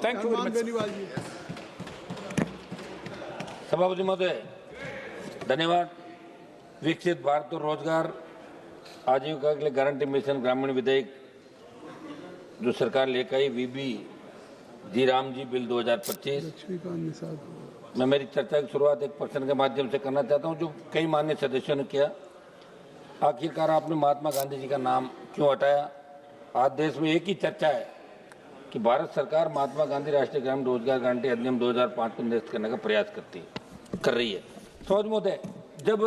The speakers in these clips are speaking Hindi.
Thank you very much. सभापति महोदय धन्यवाद। विकसित भारत और रोजगार आजीविका के लिए गारंटी मिशन ग्रामीण विधेयक जो सरकार लेकर आई वीबी जी राम जी बिल 2025, मैं मेरी चर्चा की शुरुआत एक प्रश्न के माध्यम से करना चाहता हूं जो कई माननीय सदस्यों ने किया। आखिरकार आपने महात्मा गांधी जी का नाम क्यों हटाया? आज देश में एक ही चर्चा है कि भारत सरकार महात्मा गांधी राष्ट्रीय ग्रामीण रोजगार गारंटी अधिनियम 2005 को निरस्त करने का प्रयास कर रही है। समझ महोदय, जब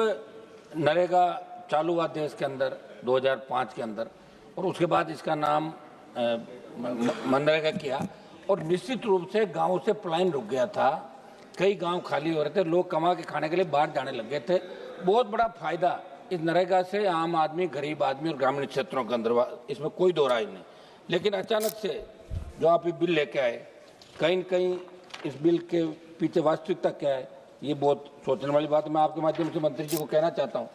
नरेगा चालू हुआ देश के अंदर 2005 के अंदर और उसके बाद इसका नाम मनरेगा किया और निश्चित रूप से गाँव से पलायन रुक गया था। कई गांव खाली हो रहे थे, लोग कमा के खाने के लिए बाहर जाने लग गए थे। बहुत बड़ा फायदा इस नरेगा से आम आदमी, गरीब आदमी और ग्रामीण क्षेत्रों के अंदर, इसमें कोई दो राय नहीं। लेकिन अचानक से जो आप ये बिल लेके आए, कहीं न कहीं इस बिल के पीछे वास्तविकता क्या है, ये बहुत सोचने वाली बात है। मैं आपके माध्यम से मंत्री जी को कहना चाहता हूँ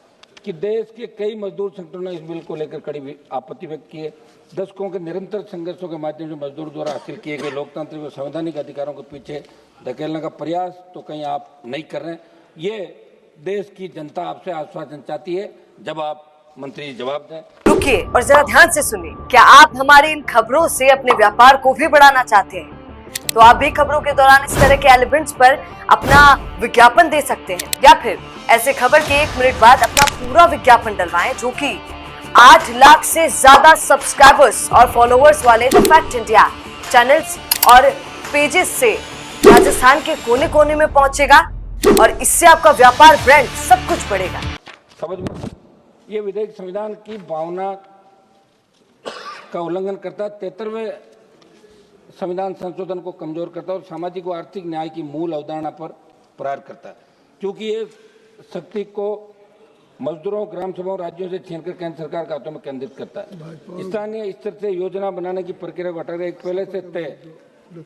कि देश के कई मजदूर संगठनों ने इस बिल को लेकर कड़ी आपत्ति व्यक्त की है। दशकों के निरंतर संघर्षों के माध्यम से मजदूर द्वारा हासिल किए गए लोकतांत्रिक और संवैधानिक अधिकारों के पीछे धकेलने का प्रयास तो कहीं आप नहीं कर रहे हैं। ये देश की जनता आपसे आश्वासन चाहती है, जब आप मंत्री जवाब दें। रुकिए और जरा ध्यान से सुनिए। क्या आप हमारी इन खबरों से अपने व्यापार को भी बढ़ाना चाहते हैं? तो आप भी खबरों के दौरान इस तरह के एलिमेंट्स पर अपना विज्ञापन दे सकते हैं, या फिर ऐसे खबर के 1 मिनट बाद अपना पूरा विज्ञापन डलवाएं, जो कि 8 लाख से ज्यादा सब्सक्राइबर्स और फॉलोअर्स वाले द फैक्ट इंडिया चैनल्स और पेजेस से राजस्थान के कोने कोने में पहुंचेगा और इससे आपका व्यापार, ब्रांड सब कुछ बढ़ेगा। समझ में, ये विधेयक संविधान की भावना का उल्लंघन करता है, 73वें संविधान संशोधन को कमजोर करता है और सामाजिक व आर्थिक न्याय की मूल अवधारणा पर प्रहार करता है, क्योंकि ये शक्ति को मजदूरों, ग्राम सभाओं, राज्यों से छीनकर केंद्र सरकार के हाथों में केंद्रित करता है। स्थानीय स्तर से योजना बनाने की प्रक्रिया को हटाकर एक पहले से तय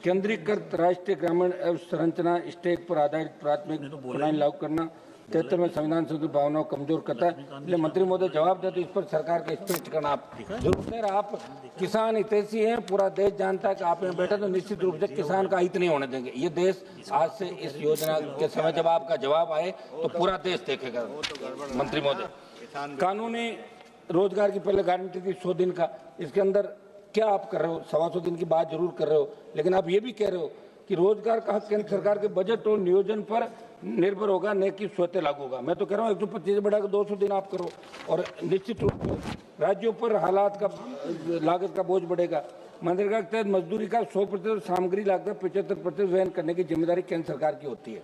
केंद्रीकृत राष्ट्रीय ग्रामीण अवसंरचना स्टेक पर आधारित प्राथमिक प्रणाली लागू करना 73वें संविधान संशोधन भावनाओं को कमजोर करता है। इसलिए मंत्री महोदय जवाब दे तो इस पर सरकार का स्पष्ट करना आप जरूर सर। आप किसान हितैषी हैं, पूरा देश जानता है कि आप यहाँ बैठे तो निश्चित रूप से किसान का हित नहीं होने देंगे। ये देश आज से इस योजना के समय जब आपका जवाब आए तो पूरा देश देखेगा। मंत्री महोदय, कानूनी रोजगार की पहले गारंटी थी 100 दिन का, इसके अंदर क्या आप कर रहे हो? 125 दिन की बात जरूर कर रहे हो, लेकिन आप ये भी कह रहे हो कि रोजगार का हक केंद्र सरकार के बजट और नियोजन पर निर्भर होगा, न कि स्वतः लागू होगा। मैं तो कह रहा हूँ 125 बढ़ाकर 200 दिन आप करो और निश्चित रूप से राज्यों पर हालात का लागत का बोझ बढ़ेगा। मनरेगा के तहत मजदूरी का 100% सामग्री लागत 75% वहन करने की जिम्मेदारी केंद्र सरकार की होती है।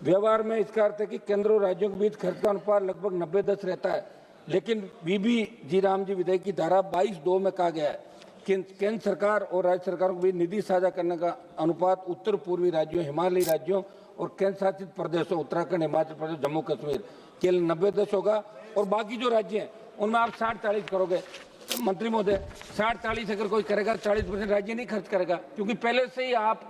व्यवहार में इसका अर्थ है कि केंद्र और राज्यों के बीच खर्च का अनुपात लगभग 90-10 रहता है, लेकिन वीबी जी राम जी विधेयक की धारा 22(2) में कहा गया है कि केंद्र सरकार और राज्य सरकारों के बीच निधि साझा करने का अनुपात उत्तर पूर्वी राज्यों, हिमालयी राज्यों और केंद्र शासित प्रदेशों उत्तराखंड, हिमाचल प्रदेश, जम्मू कश्मीर के लिए 90-10 होगा और बाकी जो राज्य हैं उनमें आप 60-40 करोगे। मंत्री महोदय, 60-40 अगर कोई करेगा 40% राज्य नहीं खर्च करेगा, क्योंकि पहले से ही आप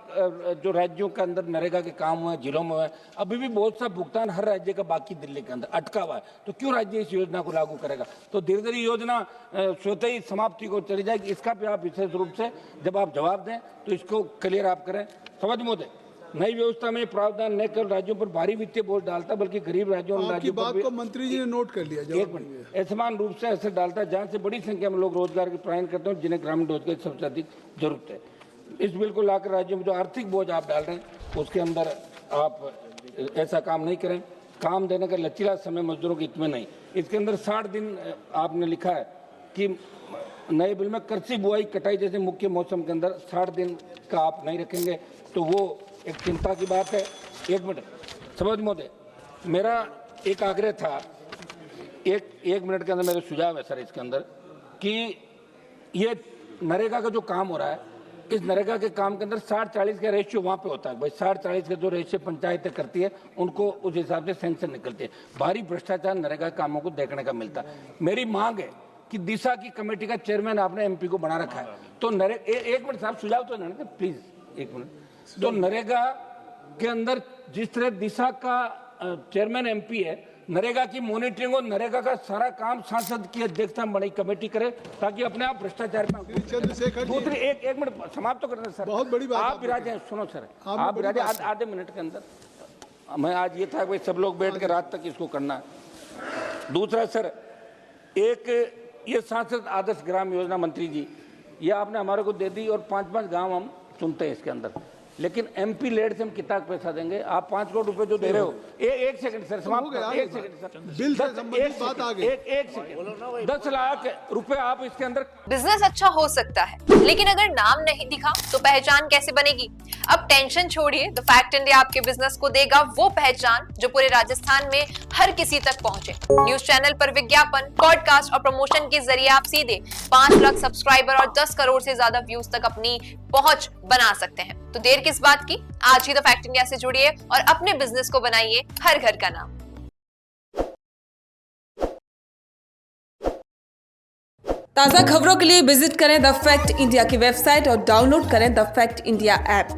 जो राज्यों के अंदर नरेगा के काम हुए, जिलों में हुए, अभी भी बहुत सा भुगतान हर राज्य का बाकी दिल्ली के अंदर अटका हुआ है, तो क्यों राज्य इस योजना को लागू करेगा? तो धीरे धीरे योजना स्वतः ही समाप्ति को चली जाएगी। इसका भी आप विशेष रूप से जब आप जवाब दें तो इसको क्लियर आप करें। समझ महोदय, नई व्यवस्था में प्रावधान न केवल राज्यों पर भारी वित्तीय बोझ डालता बल्कि गरीब राज्यों और राज्यों पर भी, मंत्री जी ने नोट कर लिया, असमान रूप से असर डालता है, जहां से बड़ी संख्या में लोग रोजगार की पलायन करते हैं जिन्हें ग्रामीण रोजगार की सबसे अधिक जरूरत है। इस बिल को लाकर राज्यों में जो आर्थिक बोझ आप डाल रहे हैं उसके अंदर आप ऐसा काम नहीं करें। काम देने का लचीला समय मजदूरों के हित में नहीं। इसके अंदर 60 दिन आपने लिखा है कि नए बिल में कृषि बुआई कटाई जैसे मुख्य मौसम के अंदर 60 दिन का आप नहीं रखेंगे, तो वो एक चिंता की बात है। 1 मिनट समझ महोदय, मेरा एक आग्रह था, एक मिनट के अंदर मेरे सुझाव है सर इसके अंदर कि ये नरेगा का जो काम हो रहा है, इस नरेगा के काम के अंदर 60-40 का रेशियो वहाँ पे होता है। भाई 60-40 का जो रेशियो पंचायतें करती है उनको उस हिसाब से सैंक्शन निकलती है। भारी भ्रष्टाचार नरेगा कामों को देखने का मिलता है। मेरी मांग है कि दिशा की कमेटी का चेयरमैन आपने MP को बना रखा है, तो एक मिनट साहब सुझाव तो नहीं, प्लीज 1 मिनट। तो नरेगा के अंदर जिस तरह दिशा का चेयरमैन MP है, नरेगा की मॉनिटरिंग और नरेगा का सारा काम सांसद की अध्यक्षता में बड़ी कमेटी करे ताकि अपने आप भ्रष्टाचार में श्री चंद्रशेखर जी, दूसरी एक मिनट समाप्त तो करना सर। बहुत बड़ी बात आप आपने विराजे, सुनो सर, आपने आप बड़ी विराजे बात आधे मिनट के अंदर। मैं आज ये था कि भाई सब लोग बैठ के रात तक इसको करना है। दूसरा सर, एक ये सांसद आदर्श ग्राम योजना मंत्री जी, ये आपने हमारे को दे दी और 5-5 गांव हम चुनते हैं इसके अंदर, लेकिन एमपी लेड से हम कितना पैसा देंगे? आप 5 करोड़ रुपए जो दे रहे हो, एक सेकंड सर, समाप्त गया, एक सेकंड सर, बिल से संबंधित बात आ गई। एक सेकंड, 10 लाख रुपए आप इसके अंदर। बिजनेस अच्छा हो सकता है, लेकिन अगर नाम नहीं दिखा तो पहचान कैसे बनेगी? अब टेंशन छोड़िए, द फैक्ट इंडिया आपके बिजनेस को देगा वो पहचान जो पूरे राजस्थान में हर किसी तक पहुंचे। न्यूज चैनल पर विज्ञापन, पॉडकास्ट और प्रमोशन के जरिए आप सीधे 5 लाख सब्सक्राइबर और 10 करोड़ से ज्यादा व्यूज तक अपनी पहुंच बना सकते हैं। तो देर किस बात की, आज ही द फैक्ट इंडिया से जुड़िए और अपने बिजनेस को बनाइए हर घर का नाम। ताज़ा खबरों के लिए विजिट करें द फैक्ट इंडिया की वेबसाइट और डाउनलोड करें द फैक्ट इंडिया ऐप।